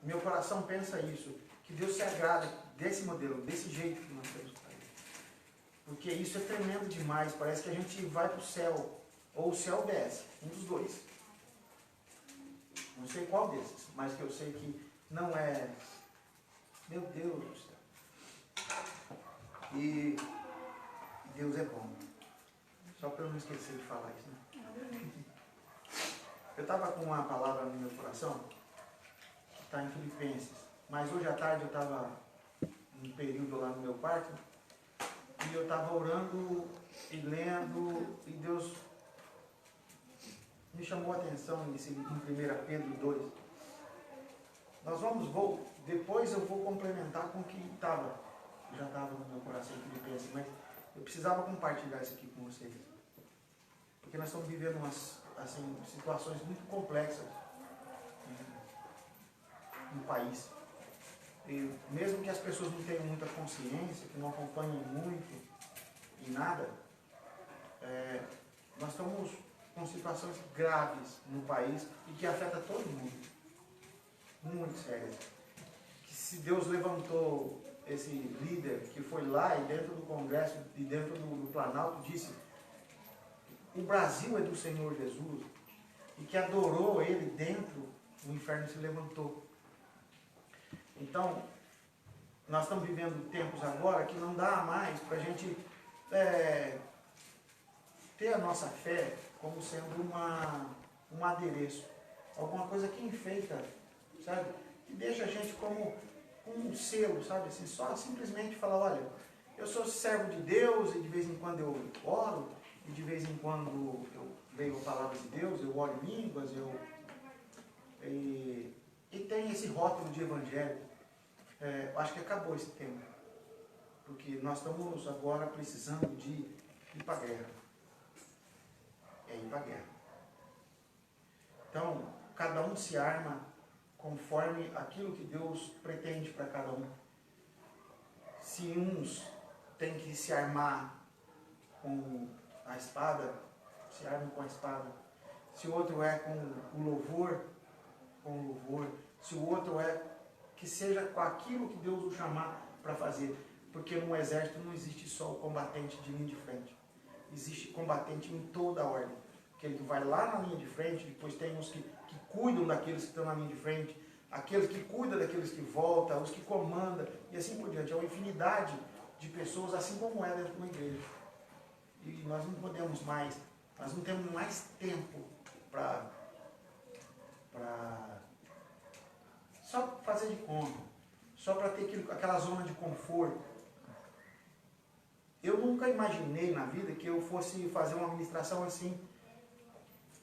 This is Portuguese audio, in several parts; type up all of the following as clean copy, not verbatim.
Meu coração pensa isso, que Deus se agrada desse modelo, desse jeito que nós temos que fazer. Porque isso é tremendo demais, parece que a gente vai para o céu, ou o céu desce, um dos dois. Não sei qual desses, mas que eu sei que não é... Meu Deus do céu. E Deus é bom. Só para eu não esquecer de falar isso, né? Eu estava com uma palavra no meu coração, que está em Filipenses, mas hoje à tarde eu estava num período lá no meu quarto, e eu estava orando e lendo, e Deus me chamou a atenção em 1 Pedro 2. Nós vamos, depois eu vou complementar com o que já estava no meu coração em Filipenses, mas eu precisava compartilhar isso aqui com vocês. Porque nós estamos vivendo umas situações muito complexas no país. E mesmo que as pessoas não tenham muita consciência, que não acompanhem muito em nada, nós estamos com situações graves no país e que afeta todo mundo. Muito sérias. Que se Deus levantou esse líder que foi lá e dentro do Congresso e dentro do Planalto disse: o Brasil é do Senhor Jesus, e que adorou ele dentro, o inferno se levantou. Então, nós estamos vivendo tempos agora que não dá mais para a gente ter a nossa fé como sendo um adereço, alguma coisa que enfeita, sabe? Que deixa a gente como um selo, sabe? Assim, só simplesmente falar: olha, eu sou servo de Deus e de vez em quando eu oro, e de vez em quando eu leio a palavra de Deus, eu oro em línguas, e tem esse rótulo de evangelho. Eu acho que acabou esse tempo, porque nós estamos agora precisando de ir para a guerra. Ir para a guerra. Então, cada um se arma conforme aquilo que Deus pretende para cada um. Se uns têm que se armar com a espada, se armam com a espada. Se o outro é com o louvor, com o louvor. Se o outro que seja com aquilo que Deus o chamar para fazer. Porque no exército não existe só o combatente de linha de frente. Existe combatente em toda a ordem. Aquele que vai lá na linha de frente, depois tem os que cuidam daqueles que estão na linha de frente, aqueles que cuidam daqueles que voltam, os que comandam, e assim por diante. É uma infinidade de pessoas, assim como é dentro de uma igreja. E nós não podemos mais, nós não temos mais tempo para só fazer de conta, só para ter aquela zona de conforto. Eu nunca imaginei na vida que eu fosse fazer uma ministração assim,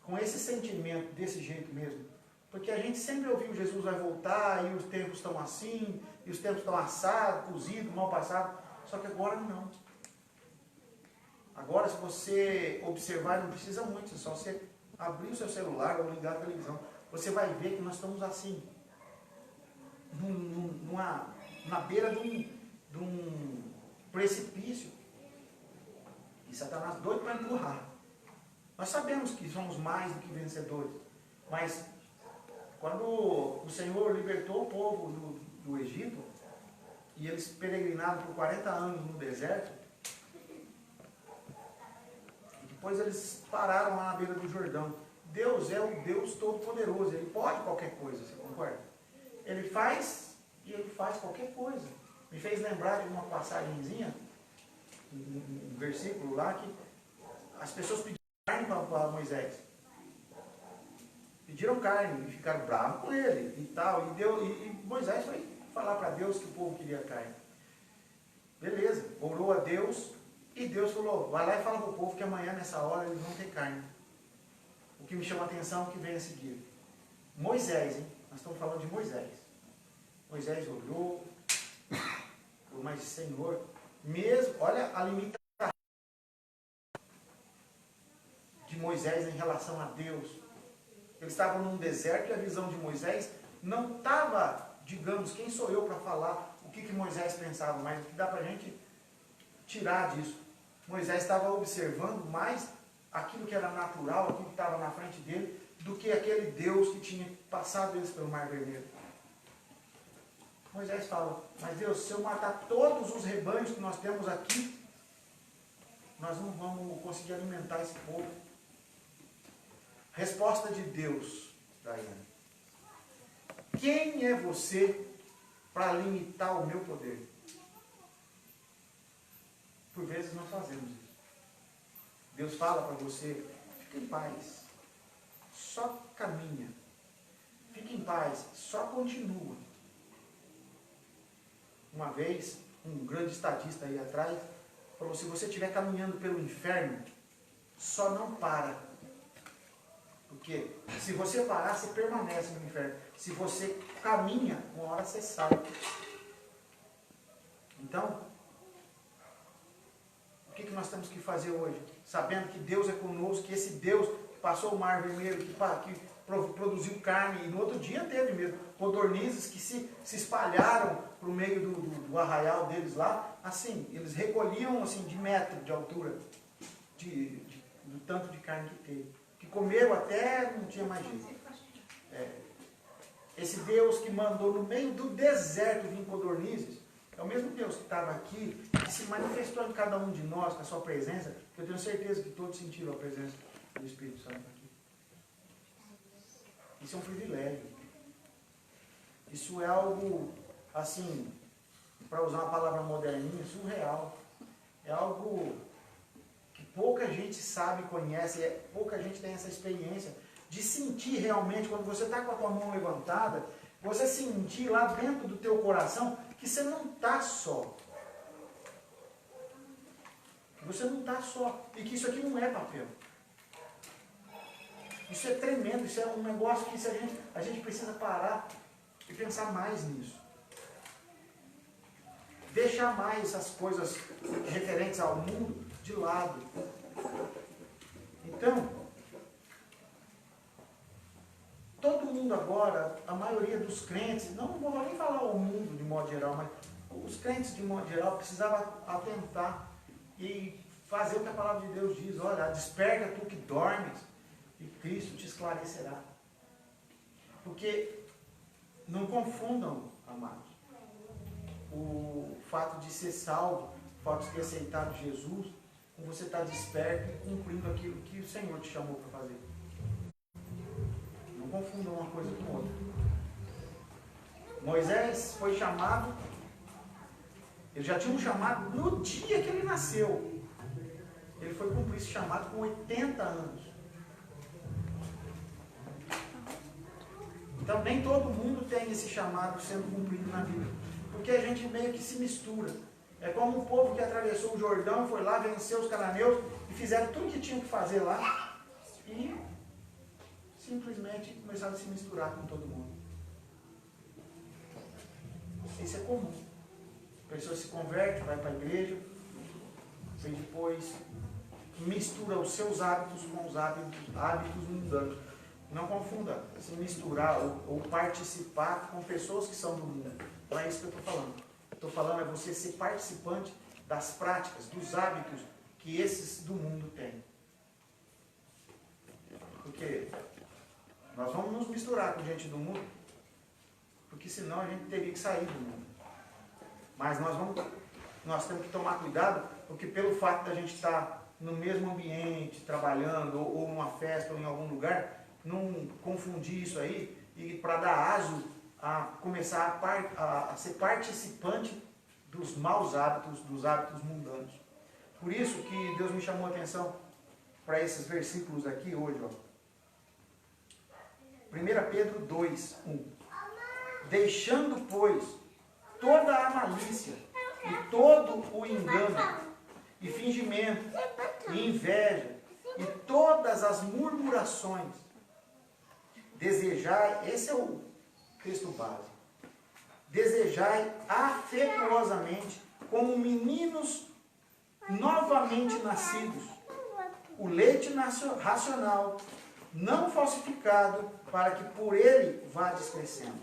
com esse sentimento, desse jeito mesmo. Porque a gente sempre ouviu: Jesus vai voltar, e os tempos estão assim, e os tempos estão assados, cozidos, mal passados. Só que agora não. Agora, se você observar, não precisa muito, é só você abrir o seu celular ou ligar a televisão. Você vai ver que nós estamos assim, na beira de um precipício. E Satanás doido para empurrar. Nós sabemos que somos mais do que vencedores, mas quando o Senhor libertou o povo do Egito, e eles peregrinaram por 40 anos no deserto, e depois eles pararam lá na beira do Jordão. Deus é o Deus Todo-Poderoso, Ele pode qualquer coisa, você concorda? Ele faz, e Ele faz qualquer coisa. Me fez lembrar de uma passagenzinha, um versículo lá, que as pessoas pediram carne para Moisés. Pediram carne e ficaram bravos com ele e tal. E Moisés foi falar para Deus que o povo queria carne. Beleza, orou a Deus e Deus falou: vai lá e fala para o povo que amanhã nessa hora eles vão ter carne. O que me chama a atenção é o que vem a seguir. Moisés, hein? Nós estamos falando de Moisés. Moisés orou, mas Senhor, mesmo, olha a limitação de Moisés em relação a Deus. Eles estavam num deserto e a visão de Moisés não estava, digamos, quem sou eu para falar o que Moisés pensava, mas o que dá para a gente tirar disso. Moisés estava observando mais aquilo que era natural, aquilo que estava na frente dele, do que aquele Deus que tinha passado eles pelo Mar Vermelho. Moisés fala, mas Deus, se eu matar todos os rebanhos que nós temos aqui, nós não vamos conseguir alimentar esse povo. Resposta de Deus, Daiane. Quem é você para limitar o meu poder? Por vezes nós fazemos isso. Deus fala para você, fica em paz, só caminha. Fica em paz, só continua. Uma vez, um grande estadista aí atrás, falou, se você estiver caminhando pelo inferno, só não para. Porque se você parar, você permanece no inferno. Se você caminha, uma hora você sai. Então, o que nós temos que fazer hoje? Sabendo que Deus é conosco, que esse Deus que passou o mar vermelho, que produziu carne, e no outro dia teve mesmo codornizes que se espalharam para o meio do arraial deles lá, assim, eles recolhiam assim, de metro de altura, do tanto de carne que teve. Que comeram até não tinha mais jeito. Esse Deus que mandou no meio do deserto vir codornizes, é o mesmo Deus que estava aqui, que se manifestou em cada um de nós com a sua presença, que eu tenho certeza que todos sentiram a presença do Espírito Santo aqui. Isso é um privilégio. Isso é algo, assim, para usar uma palavra moderninha, surreal. É algo que pouca gente sabe, conhece, pouca gente tem essa experiência de sentir realmente, quando você está com a tua mão levantada, você sentir lá dentro do teu coração que você não está só. Você não está só. E que isso aqui não é papel. Isso é tremendo, isso é um negócio que a gente precisa parar e pensar mais nisso. Deixar mais essas coisas referentes ao mundo de lado. Então, todo mundo agora, a maioria dos crentes, não vou nem falar o mundo de modo geral, mas os crentes de modo geral precisavam atentar e fazer o que a palavra de Deus diz. Olha, desperta tu que dormes e Cristo te esclarecerá. Porque não confundam, amados, o fato de ser salvo, o fato de ter aceitado Jesus, com você estar desperto e cumprindo aquilo que o Senhor te chamou para fazer. Não confundam uma coisa com outra. Moisés foi chamado, ele já tinha um chamado no dia que ele nasceu. Ele foi cumprir esse chamado com 80 anos. Então nem todo mundo tem esse chamado sendo cumprido na vida. Porque a gente meio que se mistura. É como o povo que atravessou o Jordão, foi lá, venceu os cananeus e fizeram tudo o que tinham que fazer lá e simplesmente começaram a se misturar com todo mundo. Isso é comum. A pessoa se converte, vai para a igreja e depois mistura os seus hábitos com os hábitos mundanos. Não confunda se misturar ou participar com pessoas que são do mundo. Não é isso que eu estou falando. Estou falando é você ser participante das práticas, dos hábitos que esses do mundo têm. Porque nós vamos nos misturar com gente do mundo, porque senão a gente teria que sair do mundo. Mas nós temos que tomar cuidado, porque pelo fato da gente estar no mesmo ambiente, trabalhando, ou numa festa, ou em algum lugar, não confundir isso aí, e para dar aso a começar a ser participante dos maus hábitos, dos hábitos mundanos. Por isso que Deus me chamou a atenção para esses versículos aqui hoje. Ó. 1 Pedro 2, 1. Deixando, pois, toda a malícia e todo o engano e fingimento e inveja e todas as murmurações, desejai, esse é o texto base, desejai afetuosamente, como meninos novamente nascidos, o leite racional, não falsificado, para que por ele vades crescendo.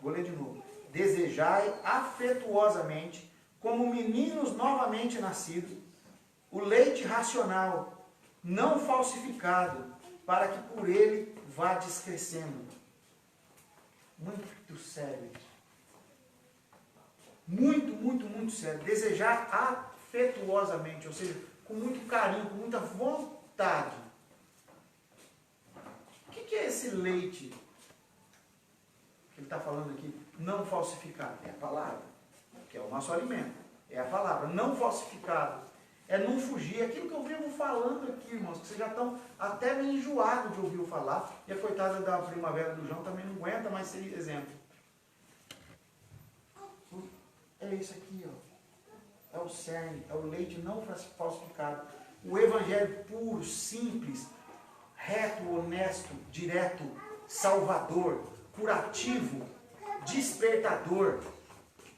Vou ler de novo. Desejai afetuosamente, como meninos novamente nascidos, o leite racional, não falsificado, para que por ele vades crescendo. Muito sério isso. Muito, muito, muito sério. Desejar afetuosamente, ou seja, com muito carinho, com muita vontade. O que é esse leite que ele está falando aqui? Não falsificado. É a palavra, que é o nosso alimento. É a palavra. Não falsificado. É não fugir. Aquilo que eu vivo falando aqui, irmãos, que vocês já estão até meio enjoados de ouvir eu falar. E a coitada da primavera do João também não aguenta mais ser exemplo. É isso aqui, ó. É o cerne, é o leite não falsificado. O evangelho puro, simples, reto, honesto, direto, salvador, curativo, despertador,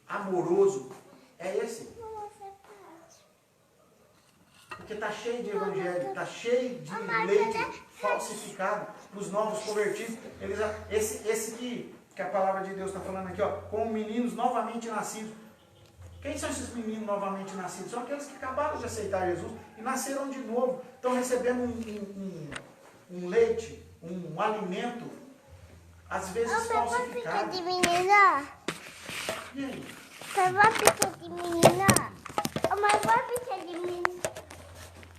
amoroso. É esse. Porque está cheio de evangelho, está cheio de leite falsificado para os novos convertidos. Esse que a palavra de Deus está falando aqui, ó, como meninos novamente nascidos. Quem são esses meninos novamente nascidos? São aqueles que acabaram de aceitar Jesus e nasceram de novo. Estão recebendo um leite, um alimento, às vezes falsificado. De menina. E aí? Você vai picar de menina? Mas vai picar de menina.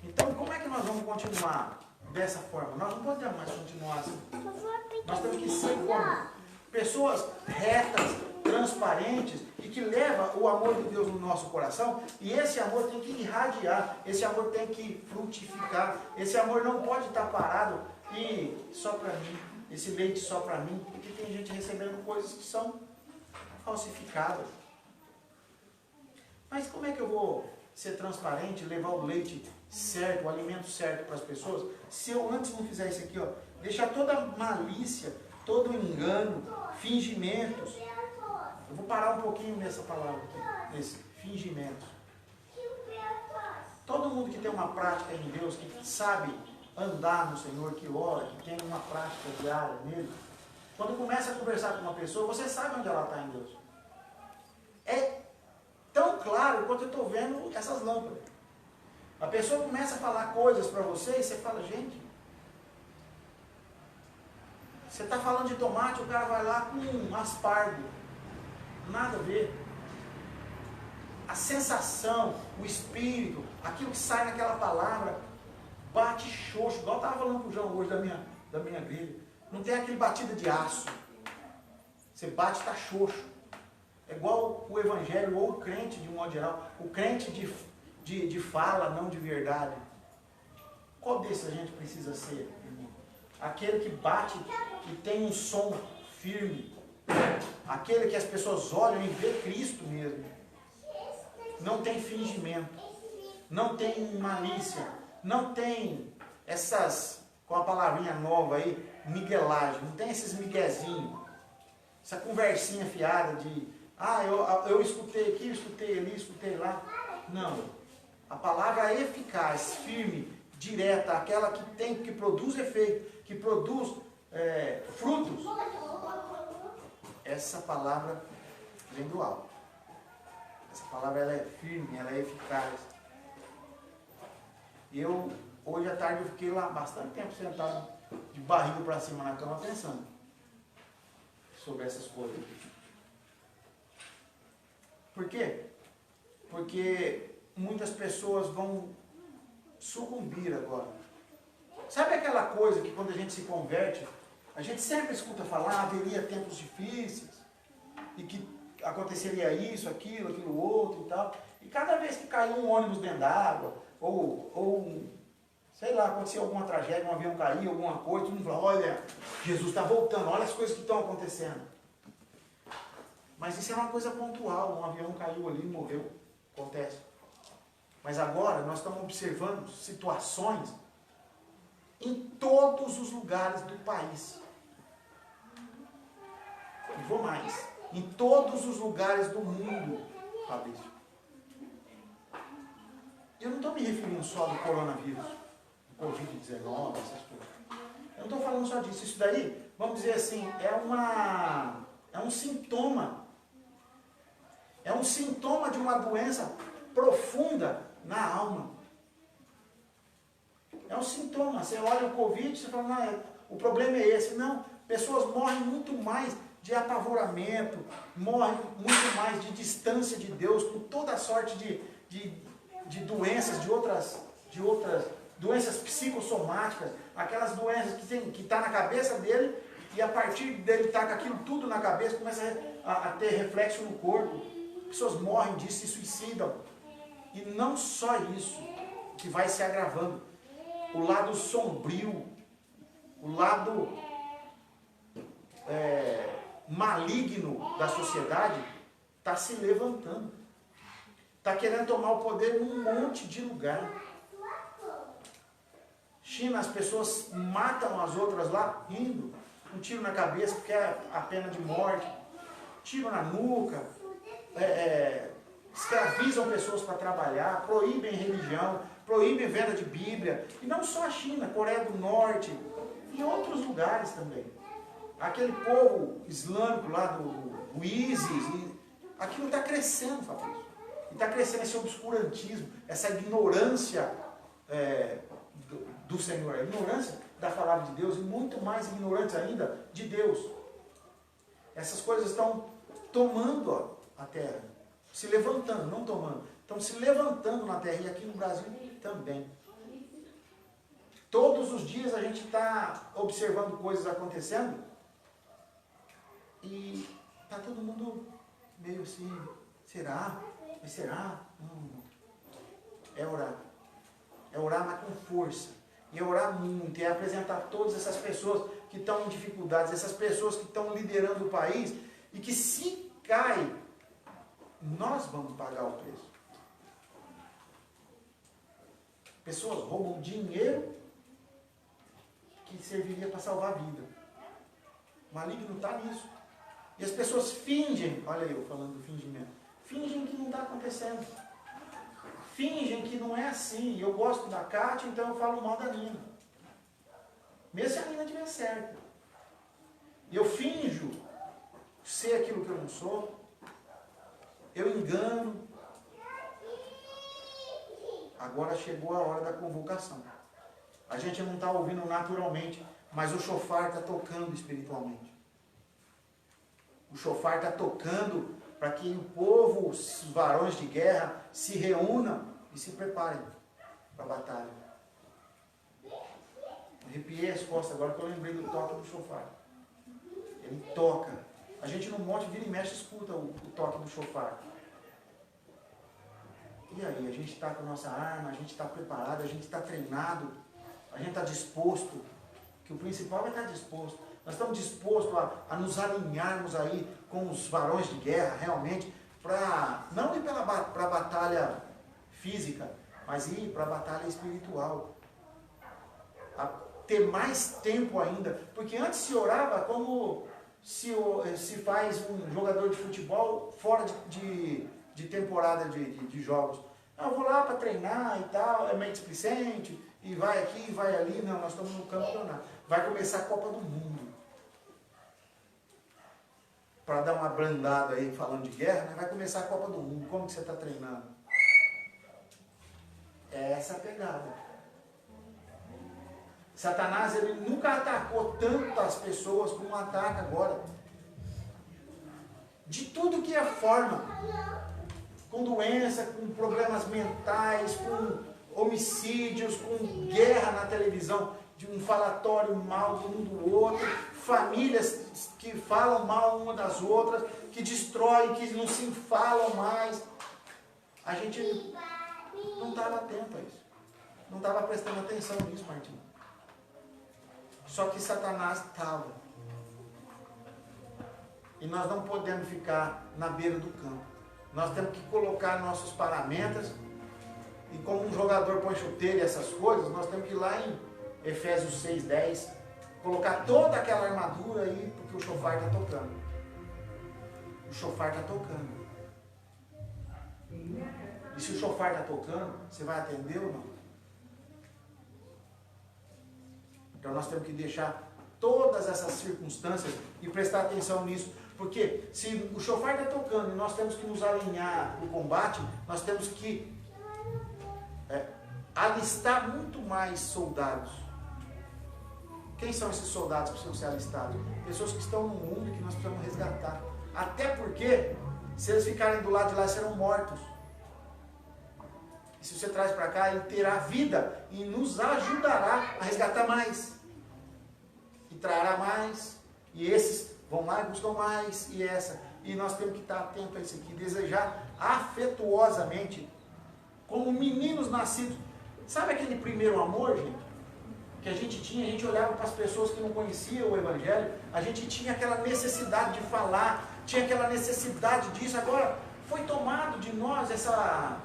Então, como é que nós vamos continuar dessa forma? Nós não podemos mais continuar assim. Nós temos que ser como pessoas retas, transparentes e que levam o amor de Deus no nosso coração. E esse amor tem que irradiar, esse amor tem que frutificar. Esse amor não pode estar parado e só para mim, esse leite só para mim, porque tem gente recebendo coisas que são falsificadas. Mas como é que eu vou ser transparente, levar o leite certo, o alimento certo para as pessoas, se eu antes não fizer isso aqui, ó, deixar toda a malícia, todo o engano, fingimentos. Eu vou parar um pouquinho nessa palavra aqui, nesse fingimento. Todo mundo que tem uma prática em Deus, que sabe andar no Senhor, que ora, que tem uma prática diária nele, quando começa a conversar com uma pessoa, você sabe onde ela está em Deus. É tão claro quanto eu estou vendo essas lâmpadas. A pessoa começa a falar coisas para você e você fala, gente, você está falando de tomate, o cara vai lá com um aspargo. Nada a ver. A sensação, o espírito, aquilo que sai naquela palavra, bate xoxo. Igual eu estava falando para o João hoje da minha grelha. Não tem aquele batida de aço. Você bate e está xoxo. É igual o evangelho ou o crente de um modo geral. O crente de fala, não de verdade. Qual desses a gente precisa ser, irmão? Aquele que bate, que tem um som firme. Aquele que as pessoas olham e vê Cristo mesmo. Não tem fingimento. Não tem malícia. Não tem essas, com a palavrinha nova aí, miguelagem. Não tem esses miguezinhos. Essa conversinha fiada de, eu escutei aqui, eu escutei ali, escutei lá. Não. A palavra eficaz, firme, direta, aquela que produz efeito, que produz frutos. Essa palavra vem do alto. Essa palavra ela é firme, ela é eficaz. E hoje à tarde, eu fiquei lá bastante tempo sentado, de barriga para cima na cama, pensando sobre essas coisas. Por quê? Porque muitas pessoas vão sucumbir agora. Sabe aquela coisa que quando a gente se converte, a gente sempre escuta falar, haveria tempos difíceis, e que aconteceria isso, aquilo outro e tal. E cada vez que caiu um ônibus dentro d'água, ou sei lá, aconteceu alguma tragédia, um avião caiu, alguma coisa, todo mundo fala, olha, Jesus está voltando, olha as coisas que estão acontecendo. Mas isso é uma coisa pontual, um avião caiu ali e morreu, acontece. Mas agora nós estamos observando situações em todos os lugares do país. E vou mais, em todos os lugares do mundo, Fabrício. Eu não estou me referindo só do coronavírus, do Covid-19, essas coisas. Eu não estou falando só disso. Isso daí, vamos dizer assim, é um sintoma. É um sintoma de uma doença profunda na alma. É um sintoma. Você olha o Covid e você fala, não, o problema é esse. Não, pessoas morrem muito mais de apavoramento, morre muito mais de distância de Deus, com toda a sorte de doenças, de outras doenças psicossomáticas, aquelas doenças que está na cabeça dele, e a partir dele estar com aquilo tudo na cabeça, começa a ter reflexo no corpo. Pessoas morrem disso, se suicidam. E não só isso, que vai se agravando. O lado sombrio, o lado maligno da sociedade está se levantando. Está querendo tomar o poder num monte de lugar. China, as pessoas matam as outras lá, rindo. Um tiro na cabeça, porque é a pena de morte. Tiro na nuca. Escravizam pessoas para trabalhar. Proíbem religião. Proíbem venda de Bíblia. E não só a China, Coreia do Norte. E outros lugares também. Aquele povo islâmico lá do ISIS. Aquilo está crescendo, Fabrício. E está crescendo esse obscurantismo, essa ignorância do Senhor, a ignorância da palavra de Deus, e muito mais ignorante ainda de Deus. Essas coisas estão tomando a terra, se levantando, não tomando, estão se levantando na terra, e aqui no Brasil também. Todos os dias a gente está observando coisas acontecendo, e está todo mundo meio assim, será? Mas será? Não. É orar. É orar, mas com força. E é orar muito. É apresentar todas essas pessoas que estão em dificuldades, essas pessoas que estão liderando o país, e que se cai, nós vamos pagar o preço. Pessoas roubam dinheiro que serviria para salvar a vida. O maligno está nisso. E as pessoas fingem, olha eu falando do fingimento, fingem que não está acontecendo. Fingem que não é assim. Eu gosto da Kátia, então eu falo mal da Nina. Mesmo se a Nina estiver certa. E eu finjo ser aquilo que eu não sou. Eu engano. Agora chegou a hora da convocação. A gente não está ouvindo naturalmente, mas o shofar está tocando espiritualmente. O shofar está tocando para que o povo, os varões de guerra, se reúnam e se preparem para a batalha. Arrepiei as costas agora que eu lembrei do toque do shofar. Ele toca. A gente no monte vira e mexe escuta o toque do shofar. E aí, a gente está com a nossa arma, a gente está preparado, a gente está treinado, a gente está disposto, que o principal é estar disposto. Nós estamos dispostos a nos alinharmos aí com os varões de guerra, realmente, para não ir para a batalha física, mas ir para a batalha espiritual. A ter mais tempo ainda, porque antes se orava como se faz um jogador de futebol fora de temporada de jogos. Eu vou lá para treinar e tal, é meio displicente, e vai aqui, vai ali. Não, nós estamos no campeonato. Vai começar a Copa do Mundo. Para dar uma abrandada aí, falando de guerra, né? Vai começar a Copa do Mundo. Como que você está treinando? É essa a pegada. Satanás, ele nunca atacou tantas pessoas como ataca agora. De tudo que é forma. Com doença, com problemas mentais, com homicídios, com guerra na televisão, de um falatório mal de um do outro, famílias que falam mal uma das outras, que destroem, que não se falam mais. A gente não estava atento a isso. Não estava prestando atenção nisso, Martinho. Só que Satanás estava. E nós não podemos ficar na beira do campo. Nós temos que colocar nossos paramentas, e como um jogador põe chuteira e essas coisas, nós temos que ir lá em Efésios 6:10, colocar toda aquela armadura aí, porque o shofar está tocando. O shofar está tocando. E se o shofar está tocando, você vai atender ou não? Então nós temos que deixar todas essas circunstâncias e prestar atenção nisso. Porque se o shofar está tocando e nós temos que nos alinhar no combate, nós temos que alistar muito mais soldados. Quem são esses soldados que precisam ser alistados? Pessoas que estão no mundo e que nós precisamos resgatar. Até porque, se eles ficarem do lado de lá, serão mortos. E se você traz para cá, ele terá vida e nos ajudará a resgatar mais. E trará mais. E esses vão lá e buscam mais. E nós temos que estar atentos a isso aqui. Desejar afetuosamente, como meninos nascidos. Sabe aquele primeiro amor, gente? Que a gente olhava para as pessoas que não conheciam o Evangelho, a gente tinha aquela necessidade de falar, tinha aquela necessidade disso. Agora foi tomado de nós essa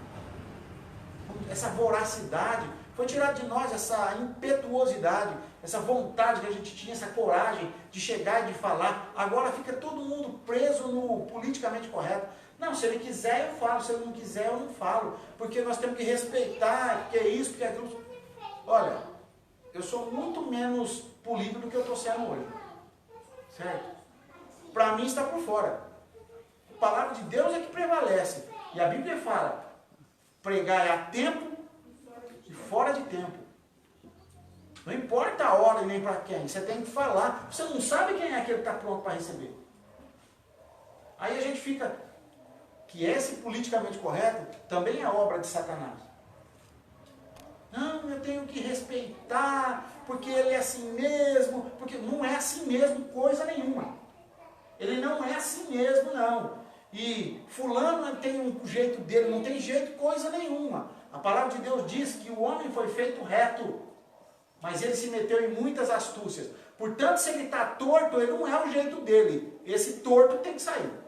voracidade, foi tirado de nós essa impetuosidade, essa vontade que a gente tinha, essa coragem de chegar e de falar. Agora fica todo mundo preso no politicamente correto. Não, se ele quiser eu falo, se ele não quiser eu não falo, porque nós temos que respeitar, porque é isso, porque é aquilo. Olha, eu sou muito menos polido do que eu estou sendo hoje. Certo? Para mim está por fora. A palavra de Deus é que prevalece. E a Bíblia fala, pregar é a tempo e fora de tempo. Não importa a hora e nem para quem. Você tem que falar. Você não sabe quem é aquele que está pronto para receber. Aí a gente fica... Que esse politicamente correto também é obra de Satanás. Não, eu tenho que respeitar, porque ele é assim mesmo, porque não é assim mesmo coisa nenhuma. Ele não é assim mesmo, não. E fulano tem um jeito dele, não tem jeito coisa nenhuma. A palavra de Deus diz que o homem foi feito reto, mas ele se meteu em muitas astúcias. Portanto, se ele está torto, ele não é o jeito dele. Esse torto tem que sair.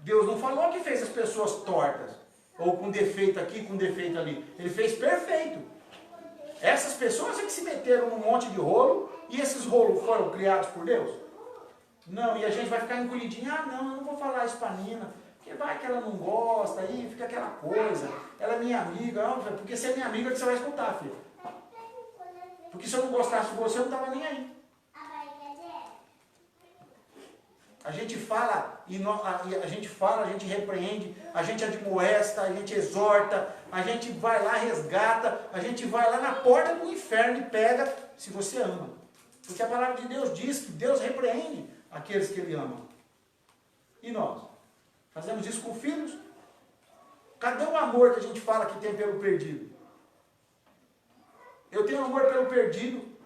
Deus não falou que fez as pessoas tortas, ou com defeito aqui, com defeito ali. Ele fez perfeito. Essas pessoas é que se meteram num monte de rolo, e esses rolos foram criados por Deus? Não, e a gente vai ficar encolhidinho. Ah, não, eu não vou falar isso para a Nina, porque vai que ela não gosta, aí fica aquela coisa. Ela é minha amiga, porque se é minha amiga que você vai escutar, filho. Porque se eu não gostasse de você, eu não estava nem aí. A gente fala, a gente repreende, a gente admoesta, a gente exorta, a gente vai lá, resgata, a gente vai lá na porta do inferno e pega, se você ama. Porque a palavra de Deus diz que Deus repreende aqueles que Ele ama. E nós? Fazemos isso com filhos? Cadê o amor que a gente fala que tem pelo perdido? Eu tenho amor pelo perdido.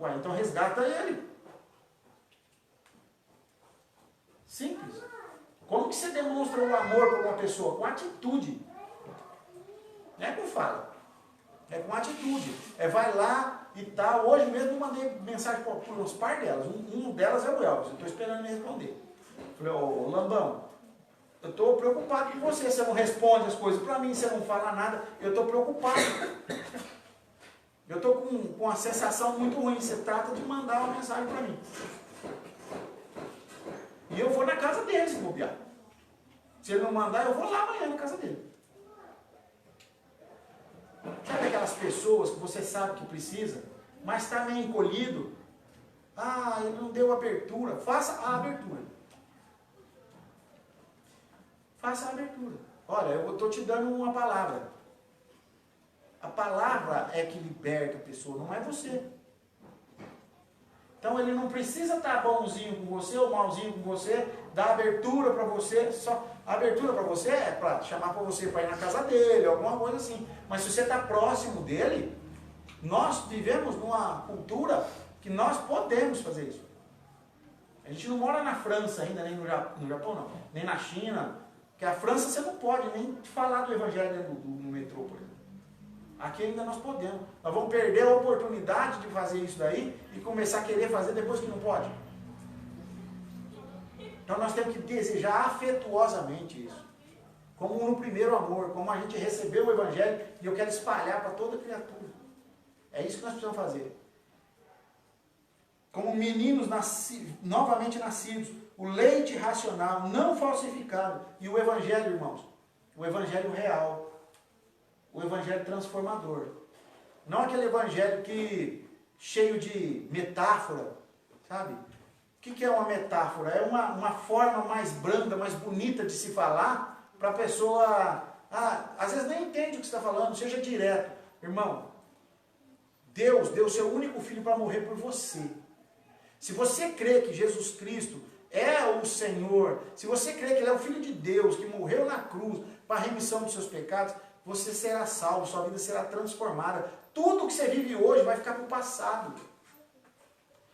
Ué, então resgata ele. Simples. Como que você demonstra o amor para uma pessoa? Com atitude. Não é com fala. É com atitude. É vai lá e tal. Hoje mesmo eu mandei mensagem para uns par delas. Um delas é o Elvis. Eu estou esperando ele responder. Falei, ô Lambão, eu estou preocupado com você. Você não responde as coisas para mim, você não fala nada. Eu estou preocupado. Eu estou com uma sensação muito ruim. Você trata de mandar uma mensagem para mim. E eu vou na casa dele, se bobear. Se ele não mandar, eu vou lá amanhã na casa dele. Sabe aquelas pessoas que você sabe que precisa, mas está meio encolhido? Ah, ele não deu abertura. Faça a abertura. Faça a abertura. Olha, eu estou te dando uma palavra. A palavra é que liberta a pessoa, não é você. Então ele não precisa estar bonzinho com você ou malzinho com você, dar abertura para você. Só a abertura para você é para chamar para você para ir na casa dele, alguma coisa assim. Mas se você está próximo dele, nós vivemos numa cultura que nós podemos fazer isso. A gente não mora na França ainda, nem no Japão não, nem na China. Porque a França você não pode nem falar do evangelho no metrô, por exemplo. Aqui ainda nós podemos. Nós vamos perder a oportunidade de fazer isso daí e começar a querer fazer depois que não pode. Então nós temos que desejar afetuosamente isso. Como no primeiro amor, como a gente recebeu o Evangelho e eu quero espalhar para toda criatura. É isso que nós precisamos fazer. Como meninos novamente nascidos, o leite racional, não falsificado, e o Evangelho, irmãos, o Evangelho real. O evangelho transformador. Não aquele evangelho cheio de metáfora, sabe? O que é uma metáfora? É uma forma mais branda, mais bonita de se falar, para a pessoa, às vezes nem entende o que você está falando, seja direto. Irmão, Deus deu seu único filho para morrer por você. Se você crê que Jesus Cristo é o Senhor, se você crê que Ele é o Filho de Deus, que morreu na cruz para a remissão dos seus pecados, você será salvo, sua vida será transformada. Tudo que você vive hoje vai ficar para o passado.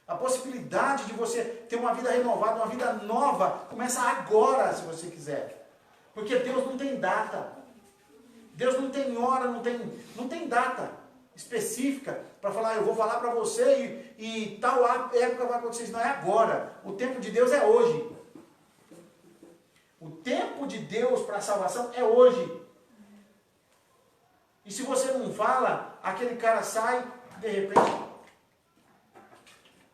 A possibilidade de você ter uma vida renovada, uma vida nova, começa agora, se você quiser. Porque Deus não tem data. Deus não tem hora, não tem data específica para falar, eu vou falar para você e tal época vai acontecer. Não é agora. O tempo de Deus é hoje. O tempo de Deus para a salvação é hoje. E se você não fala, aquele cara sai, de repente,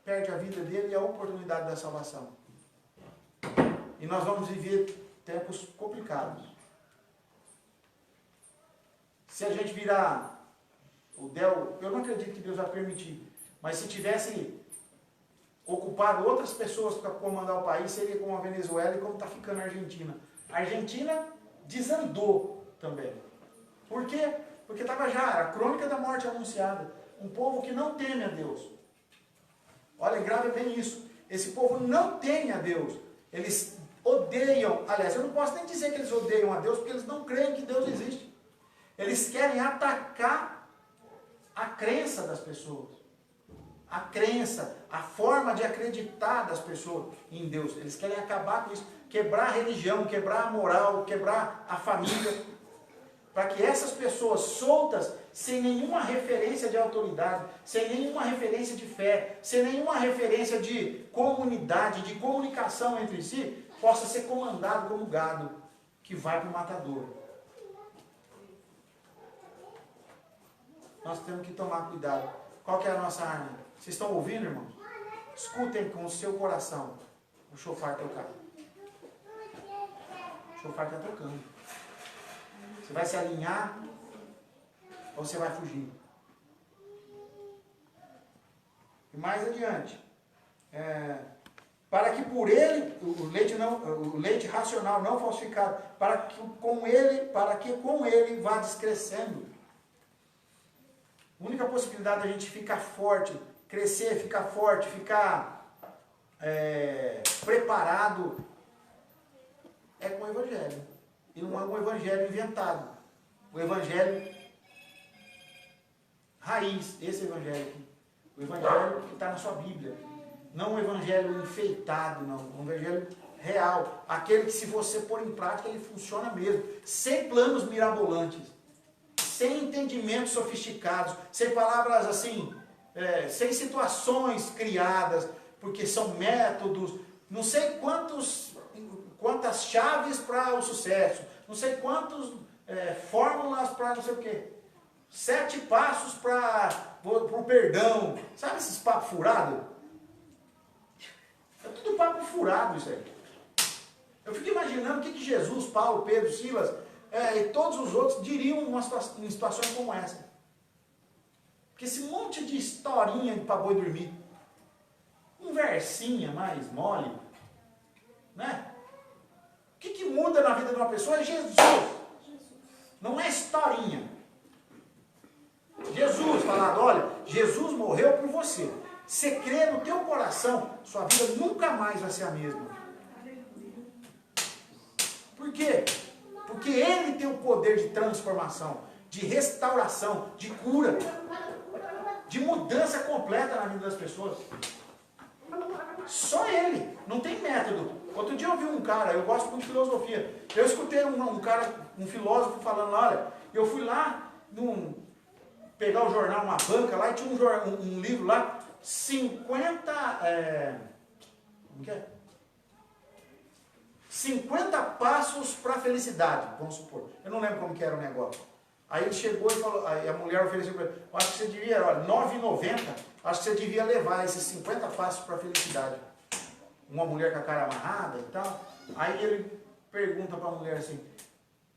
perde a vida dele e a oportunidade da salvação. E nós vamos viver tempos complicados. Se a gente virar o Del, eu não acredito que Deus vai permitir, mas se tivesse ocupado outras pessoas para comandar o país, seria como a Venezuela e como está ficando a Argentina. A Argentina desandou também. Por quê? Porque estava já a crônica da morte anunciada. Um povo que não teme a Deus. Olha, grave bem isso. Esse povo não teme a Deus. Eles odeiam, aliás, eu não posso nem dizer que eles odeiam a Deus, porque eles não creem que Deus existe. Eles querem atacar a crença das pessoas. A crença, a forma de acreditar das pessoas em Deus. Eles querem acabar com isso, quebrar a religião, quebrar a moral, quebrar a família, para que essas pessoas soltas, sem nenhuma referência de autoridade, sem nenhuma referência de fé, sem nenhuma referência de comunidade, de comunicação entre si, possa ser comandado como gado que vai para o matador. Nós temos que tomar cuidado. Qual que é a nossa arma? Vocês estão ouvindo, irmãos? Escutem com o seu coração o chofar tocar. O chofar está tocando. Você vai se alinhar ou você vai fugir? E mais adiante, para que por ele, o leite racional não falsificado, para que com ele vá descrescendo. A única possibilidade da gente ficar forte, crescer, ficar forte, ficar preparado, é com o Evangelho. E não é um Evangelho inventado. O Evangelho raiz, esse Evangelho aqui. O Evangelho que está na sua Bíblia. Não um Evangelho enfeitado, não. Um Evangelho real. Aquele que, se você pôr em prática, ele funciona mesmo. Sem planos mirabolantes. Sem entendimentos sofisticados. Sem palavras assim, sem situações criadas, porque são métodos. Não sei quantas chaves para o sucesso. Não sei quantas fórmulas para não sei o quê. 7 passos para o perdão. Sabe esses papos furados? É tudo papo furado isso aí. Eu fico imaginando o que Jesus, Paulo, Pedro, Silas e todos os outros diriam em situações como essa. Porque esse monte de historinha para boi dormir. Um versinha mais mole. Né? O que muda na vida de uma pessoa é Jesus. Não é historinha. Jesus falando, olha, Jesus morreu por você. Você crê no teu coração, sua vida nunca mais vai ser a mesma. Por quê? Porque Ele tem o poder de transformação, de restauração, de cura, de mudança completa na vida das pessoas. Só Ele, não tem método. Outro dia eu vi um cara, eu gosto muito de filosofia, eu escutei um filósofo falando, olha, eu fui lá pegar o jornal, uma banca lá, e tinha um livro lá, 50 passos para a felicidade, vamos supor. Eu não lembro como que era o negócio. Aí ele chegou e falou, aí a mulher ofereceu para ele, acho que você devia, olha, R$ 9,90, acho que você devia levar esses 50 passos para a felicidade. Uma mulher com a cara amarrada e tal. Aí ele pergunta para a mulher assim,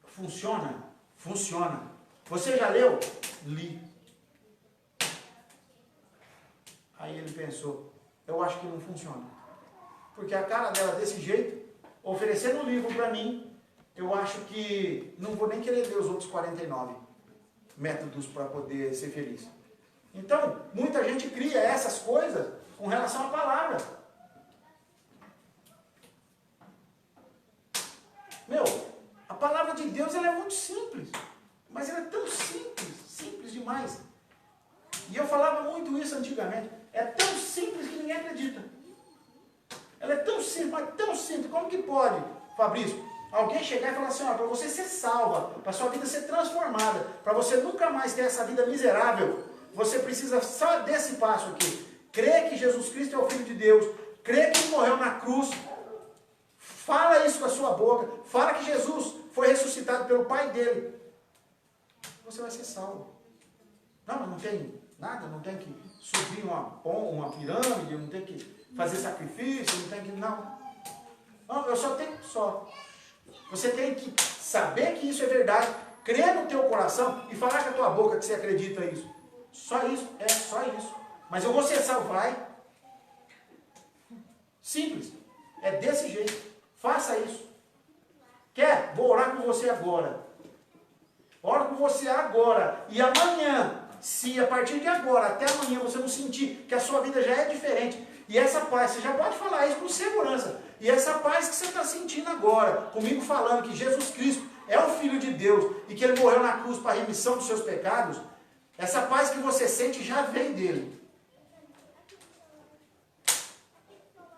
funciona? Funciona. Você já leu? Li. Aí ele pensou, eu acho que não funciona. Porque a cara dela desse jeito, oferecendo um livro para mim, eu acho que não vou nem querer ler os outros 49. métodos para poder ser feliz. Então, muita gente cria essas coisas com relação à palavra. Meu, a palavra de Deus ela é muito simples. Mas ela é tão simples, simples demais. E eu falava muito isso antigamente. É tão simples que ninguém acredita. Ela é tão simples, mas tão simples. Como que pode, Fabrício, alguém chegar e falar assim, ó, para você ser salva, para sua vida ser transformada, para você nunca mais ter essa vida miserável, você precisa só desse passo aqui. Crer que Jesus Cristo é o Filho de Deus, crer que Ele morreu na cruz, fala isso com a sua boca, fala que Jesus foi ressuscitado pelo Pai dele. Você vai ser salvo. Não, mas não tem nada, não tem que subir uma pirâmide, não tem que fazer sacrifício, não tem que... Não, eu só tenho... Você tem que saber que isso é verdade, crer no teu coração e falar com a tua boca que você acredita nisso. Só isso, só isso. Mas eu vou ser salvo, vai. Simples. É desse jeito. Faça isso. Quer? Vou orar com você agora. Oro com você agora. E amanhã, se a partir de agora até amanhã você não sentir que a sua vida já é diferente, e essa paz, você já pode falar isso com segurança. E essa paz que você está sentindo agora, comigo falando que Jesus Cristo é o Filho de Deus e que Ele morreu na cruz para a remissão dos seus pecados, essa paz que você sente já vem dele.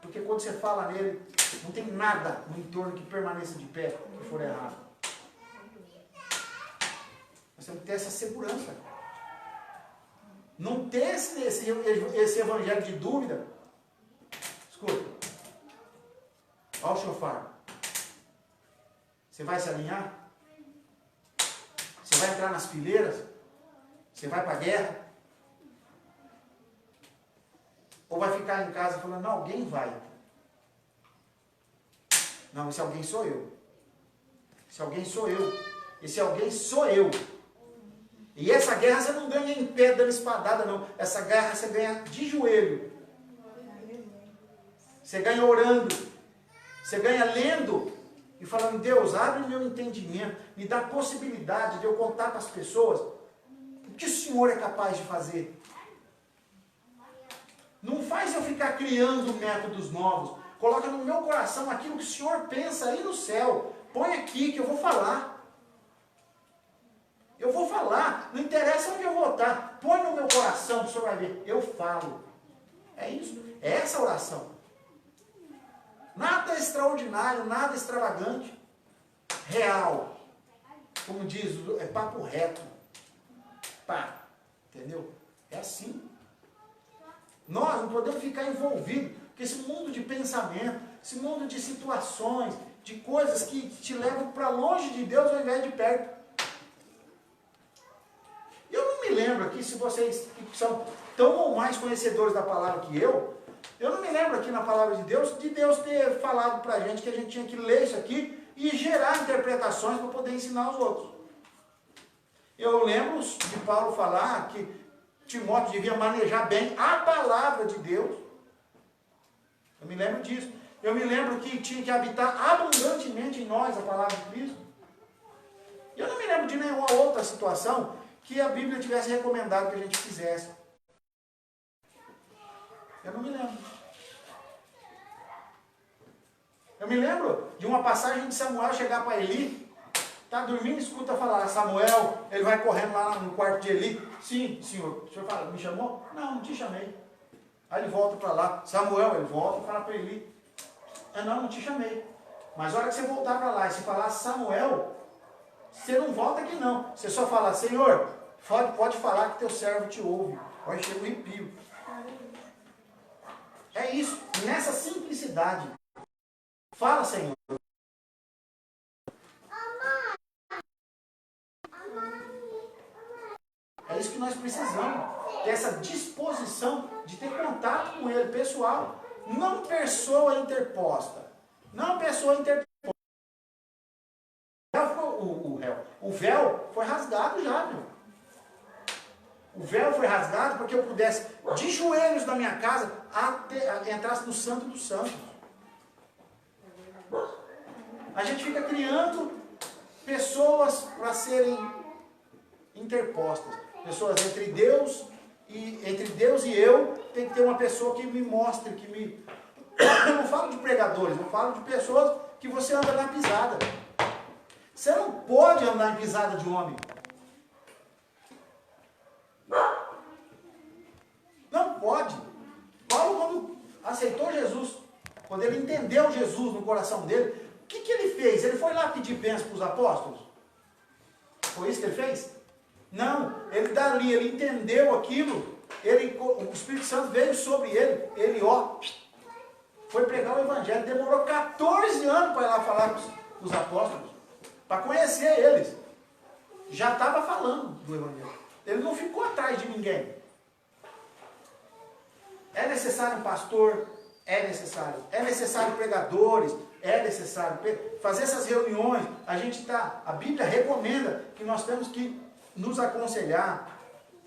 Porque quando você fala nele, não tem nada no entorno que permaneça de pé que for errado. Nós temos que ter essa segurança. Não ter esse evangelho de dúvida. Escuta. Olha o chofar. Você vai se alinhar? Você vai entrar nas fileiras? Você vai para a guerra? Ou vai ficar em casa falando, não, alguém vai. Não, esse alguém sou eu. Esse alguém sou eu. Esse alguém sou eu. E essa guerra você não ganha em pé dando espadada, não. Essa guerra você ganha de joelho. Você ganha orando. Você ganha lendo e falando, Deus, abre meu entendimento, me dá a possibilidade de eu contar para as pessoas o que o Senhor é capaz de fazer. Não faz eu ficar criando métodos novos. Coloca no meu coração aquilo que o Senhor pensa aí no céu. Põe aqui que eu vou falar. Eu vou falar. Não interessa onde eu vou estar. Põe no meu coração que o Senhor vai ver. Eu falo. É isso. É essa oração. Nada extraordinário, nada extravagante. Real. Como diz, é papo reto. Pá. Entendeu? É assim. Nós não podemos ficar envolvidos com esse mundo de pensamento, esse mundo de situações, de coisas que te levam para longe de Deus ao invés de perto. Eu não me lembro aqui, se vocês que são tão ou mais conhecedores da palavra que eu não me lembro aqui na palavra de Deus ter falado para a gente que a gente tinha que ler isso aqui e gerar interpretações para poder ensinar os outros. Eu lembro de Paulo falar que Timóteo devia manejar bem a palavra de Deus. Eu me lembro disso. Eu me lembro que tinha que habitar abundantemente em nós a palavra de Cristo. Eu não me lembro de nenhuma outra situação que a Bíblia tivesse recomendado que a gente fizesse. Eu não me lembro. Eu me lembro de uma passagem de Samuel chegar para Eli. Está dormindo, escuta falar, Samuel, ele vai correndo lá no quarto de Eli. Sim, senhor. O senhor fala, me chamou? Não, não te chamei. Aí ele volta para lá. Samuel, ele volta e fala para Eli. Não te chamei. Mas a hora que você voltar para lá e se falar Samuel, você não volta aqui não. Você só fala, Senhor, pode falar que teu servo te ouve. Olha, chega o arrepio. É isso, nessa simplicidade. Fala, Senhor. É isso que nós precisamos. Ter essa disposição de ter contato com Ele, pessoal. Não pessoa interposta. Não pessoa interposta. O véu foi rasgado já, meu. O véu foi rasgado para que eu pudesse, de joelhos na minha casa, entrasse no Santo dos Santos. A gente fica criando pessoas para serem interpostas. Pessoas entre Deus e eu, tem que ter uma pessoa que me mostre, que me... Eu não falo de pregadores, eu falo de pessoas que você anda na pisada. Você não pode andar em pisada de homem. Não pode. Paulo, quando aceitou Jesus, quando ele entendeu Jesus no coração dele, o que ele fez? Ele foi lá pedir bênção para os apóstolos? Foi isso que ele fez? Não. Ele dali, ele entendeu aquilo, o Espírito Santo veio sobre ele, foi pregar o Evangelho. Demorou 14 anos para ir lá falar com os apóstolos, para conhecer eles. Já estava falando do Evangelho. Ele não ficou atrás de ninguém. É necessário um pastor? É necessário. É necessário pregadores? É necessário. Fazer essas reuniões, a Bíblia recomenda que nós temos que nos aconselhar,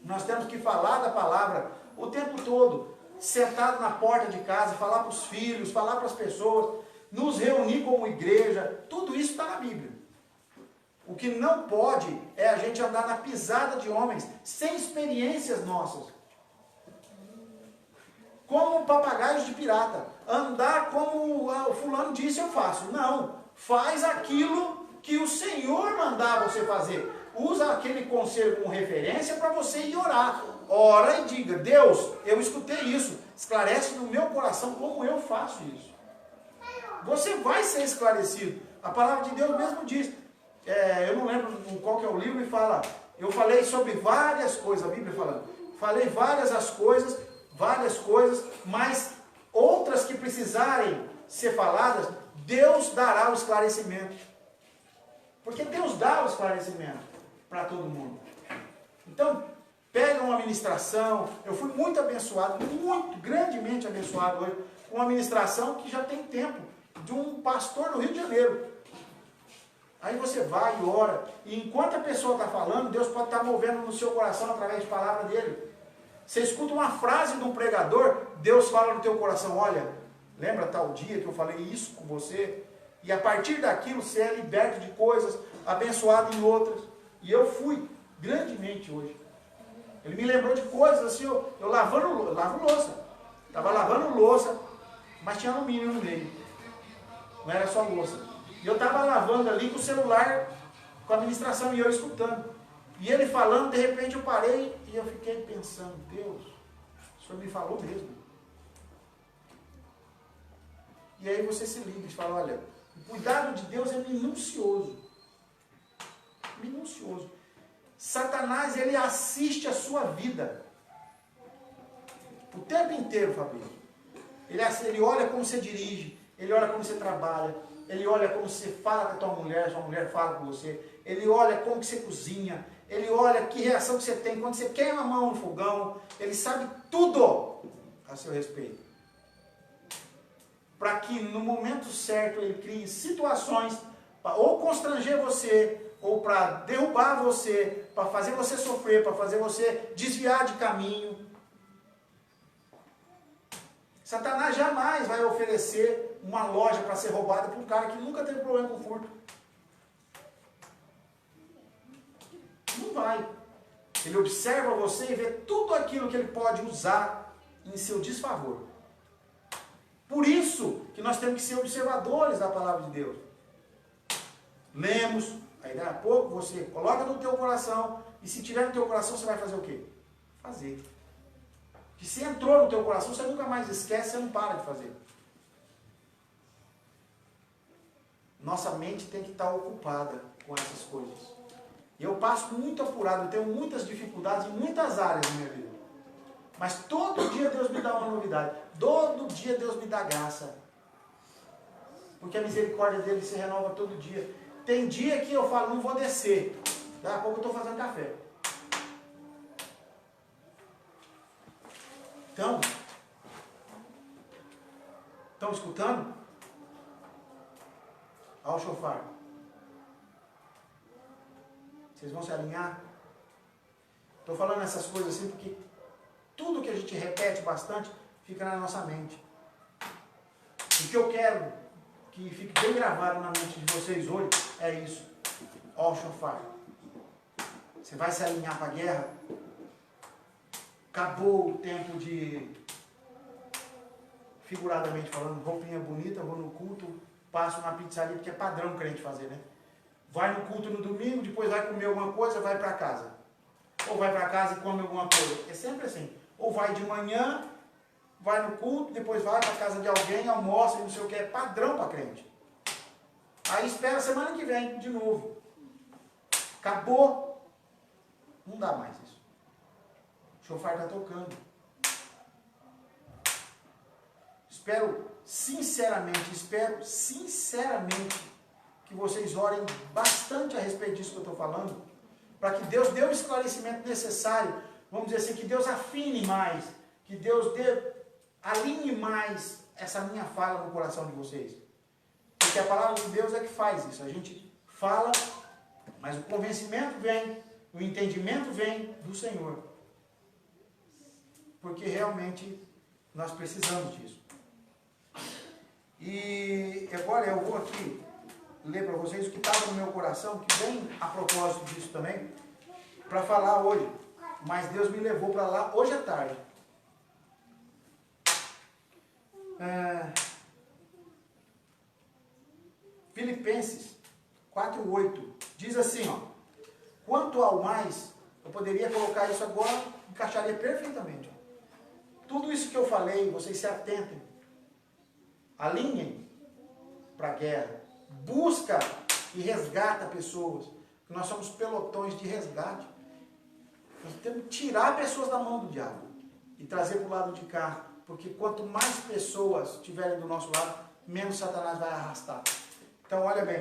nós temos que falar da palavra o tempo todo, sentado na porta de casa, falar para os filhos, falar para as pessoas, nos reunir como igreja, tudo isso está na Bíblia. O que não pode é a gente andar na pisada de homens, sem experiências nossas. Como papagaios de pirata. Andar como o fulano disse, eu faço. Não. Faz aquilo que o Senhor mandar você fazer. Usa aquele conselho como referência para você ir orar. Ora e diga, Deus, eu escutei isso. Esclarece no meu coração como eu faço isso. Você vai ser esclarecido. A palavra de Deus mesmo diz. Eu não lembro qual que é o livro, e fala, eu falei sobre várias coisas, a Bíblia falando. Falei várias coisas, mas outras que precisarem ser faladas, Deus dará o esclarecimento. Porque Deus dá o esclarecimento para todo mundo. Então, pega uma ministração. Eu fui muito abençoado, muito grandemente abençoado hoje, com uma ministração que já tem tempo, de um pastor no Rio de Janeiro. Aí você vai e ora, e enquanto a pessoa está falando, Deus pode estar movendo no seu coração através de palavra dele. Você escuta uma frase de um pregador, Deus fala no teu coração, olha, lembra tal dia que eu falei isso com você? E a partir daquilo você é liberto de coisas, abençoado em outras. E eu fui grandemente hoje. Ele me lembrou de coisas assim, eu lavo louça. Estava lavando louça, mas tinha alumínio no meio. Não era só louça. E eu estava lavando ali com o celular, com a administração, e eu escutando. E ele falando, de repente eu parei e eu fiquei pensando, Deus, o Senhor me falou mesmo. E aí você se liga e fala, olha, o cuidado de Deus é minucioso. Minucioso. Satanás, ele assiste a sua vida. O tempo inteiro, Fabrício. Ele olha como você dirige, ele olha como você trabalha, ele olha como você fala com a tua mulher, sua mulher fala com você, ele olha como que você cozinha, ele olha que reação que você tem quando você queima a mão no fogão, ele sabe tudo a seu respeito. Para que no momento certo ele crie situações para ou constranger você, ou para derrubar você, para fazer você sofrer, para fazer você desviar de caminho. Satanás jamais vai oferecer uma loja para ser roubada para um cara que nunca teve problema com furto. Não vai. Ele observa você e vê tudo aquilo que ele pode usar em seu desfavor. Por isso que nós temos que ser observadores da palavra de Deus. Lemos, aí daqui a pouco você coloca no teu coração, e se tiver no teu coração, você vai fazer o quê? Fazer. Que se entrou no teu coração, você nunca mais esquece, você não para de fazer. Nossa mente tem que estar ocupada com essas coisas. E eu passo muito apurado, eu tenho muitas dificuldades em muitas áreas da minha vida. Mas todo dia Deus me dá uma novidade. Todo dia Deus me dá graça. Porque a misericórdia dele se renova todo dia. Tem dia que eu falo, não vou descer. Daqui a pouco eu estou fazendo café. Então, estão escutando? Olha o chofar. Vocês vão se alinhar? Estou falando essas coisas assim porque tudo que a gente repete bastante fica na nossa mente. O que eu quero que fique bem gravado na mente de vocês hoje é isso. Ó o chofar. Você vai se alinhar para a guerra? Acabou o tempo de, figuradamente falando, roupinha bonita, vou no culto, passo na pizzaria, porque é padrão crente fazer, né? Vai no culto no domingo, depois vai comer alguma coisa, vai para casa. Ou vai para casa e come alguma coisa. É sempre assim. Ou vai de manhã, vai no culto, depois vai para casa de alguém, almoça e não sei o que. É padrão para crente. Aí espera semana que vem, de novo. Acabou. Não dá mais isso. O chofar está tocando. Espero sinceramente que vocês orem bastante a respeito disso que eu estou falando, para que Deus dê o esclarecimento necessário, vamos dizer assim, que Deus afine mais, que Deus alinhe mais essa minha fala no coração de vocês. Porque a palavra de Deus é que faz isso. A gente fala, mas o convencimento vem, o entendimento vem do Senhor. Porque realmente nós precisamos disso. E agora eu vou aqui ler para vocês o que estava no meu coração, que vem a propósito disso também, para falar hoje. Mas Deus me levou para lá hoje à tarde. Filipenses 4:8 diz assim, ó: quanto ao mais, eu poderia colocar isso agora, encaixaria perfeitamente. Ó. Tudo isso que eu falei, vocês se atentem, alinhem para a guerra, busca e resgata pessoas, que nós somos pelotões de resgate. Nós temos que tirar pessoas da mão do diabo e trazer para o lado de cá, porque quanto mais pessoas estiverem do nosso lado, menos Satanás vai arrastar. Então, olha bem,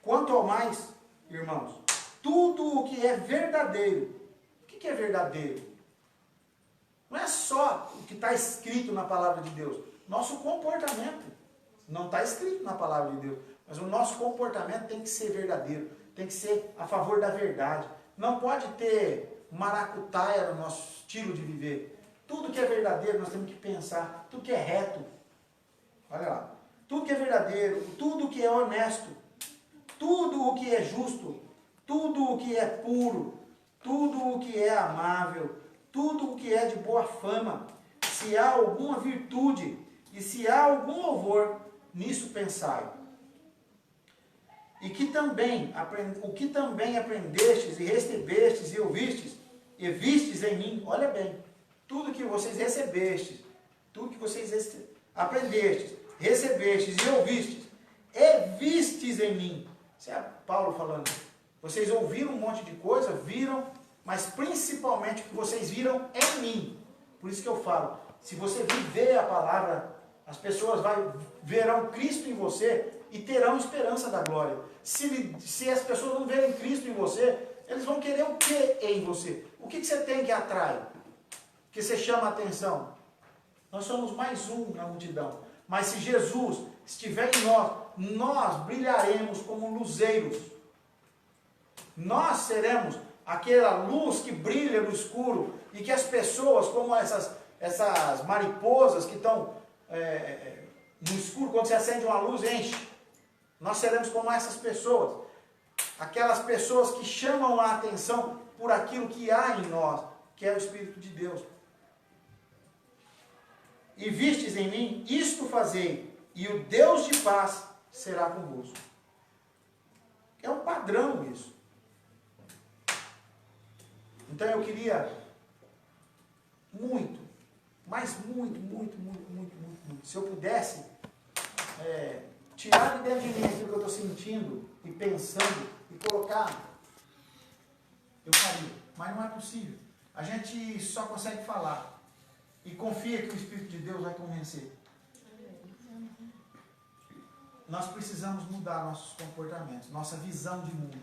quanto ao mais, irmãos, tudo o que é verdadeiro. O que é verdadeiro? Não é só o que está escrito na palavra de Deus. Nosso comportamento não está escrito na palavra de Deus, mas o nosso comportamento tem que ser verdadeiro, tem que ser a favor da verdade. Não pode ter maracutaia no nosso estilo de viver. Tudo que é verdadeiro nós temos que pensar, tudo que é reto, olha lá, tudo que é verdadeiro, tudo que é honesto, tudo o que é justo, tudo o que é puro, tudo o que é amável, tudo o que é de boa fama, se há alguma virtude e se há algum louvor, nisso pensai. E que também, o que também aprendestes e recebestes e ouvistes e vistes em mim, olha bem, tudo que vocês recebestes, tudo que vocês aprendestes, recebestes e ouvistes e vistes em mim. Isso é Paulo falando. Vocês ouviram um monte de coisa, viram, mas principalmente o que vocês viram em mim. Por isso que eu falo, se você viver a palavra, as pessoas verão Cristo em você e terão esperança da glória. Se as pessoas não verem Cristo em você, eles vão querer o que em você? O que você tem que atrai? Que você chama a atenção? Nós somos mais um na multidão. Mas se Jesus estiver em nós, nós brilharemos como luzeiros. Nós seremos aquela luz que brilha no escuro e que as pessoas, como essas mariposas que estão no escuro, quando você acende uma luz, enche. Nós seremos como essas pessoas. Aquelas pessoas que chamam a atenção por aquilo que há em nós, que é o Espírito de Deus. E vistes em mim, isto fazei, e o Deus de paz será convosco. É um padrão isso. Então eu queria muito, mas muito, se eu pudesse tirar de dentro de mim aquilo que eu estou sentindo e pensando e colocar, eu faria, mas não é possível. A gente só consegue falar e confia que o Espírito de Deus vai convencer. Nós precisamos mudar nossos comportamentos, nossa visão de mundo,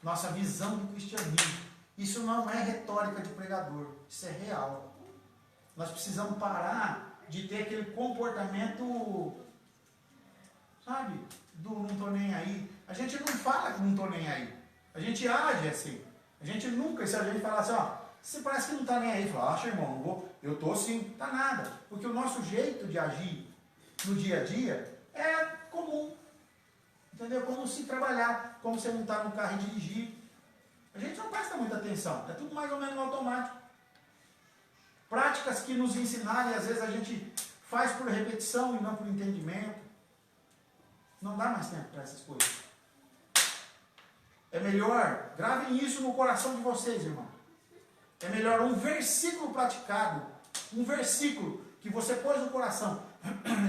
nossa visão do cristianismo. Isso não é retórica de pregador, isso é real. Nós precisamos parar de ter aquele comportamento, sabe, do não estou nem aí. A gente não fala que não estou nem aí. A gente age assim. A gente nunca, se a gente falar assim, ó, você parece que não está nem aí. Fala, acha, irmão, não vou, eu estou sim, tá nada. Porque o nosso jeito de agir no dia a dia é comum. Entendeu? Como se trabalhar, como você montar no carro e dirigir. A gente não presta muita atenção, é tudo mais ou menos no automático. Práticas que nos ensinarem, às vezes a gente faz por repetição e não por entendimento. Não dá mais tempo para essas coisas. É melhor, gravem isso no coração de vocês, irmão. É melhor um versículo praticado, um versículo que você pôs no coração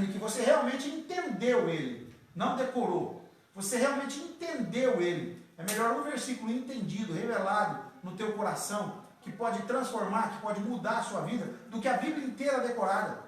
e que você realmente entendeu ele, não decorou. Você realmente entendeu ele. É melhor um versículo entendido, revelado no teu coração, que pode transformar, que pode mudar a sua vida, do que a Bíblia inteira decorada.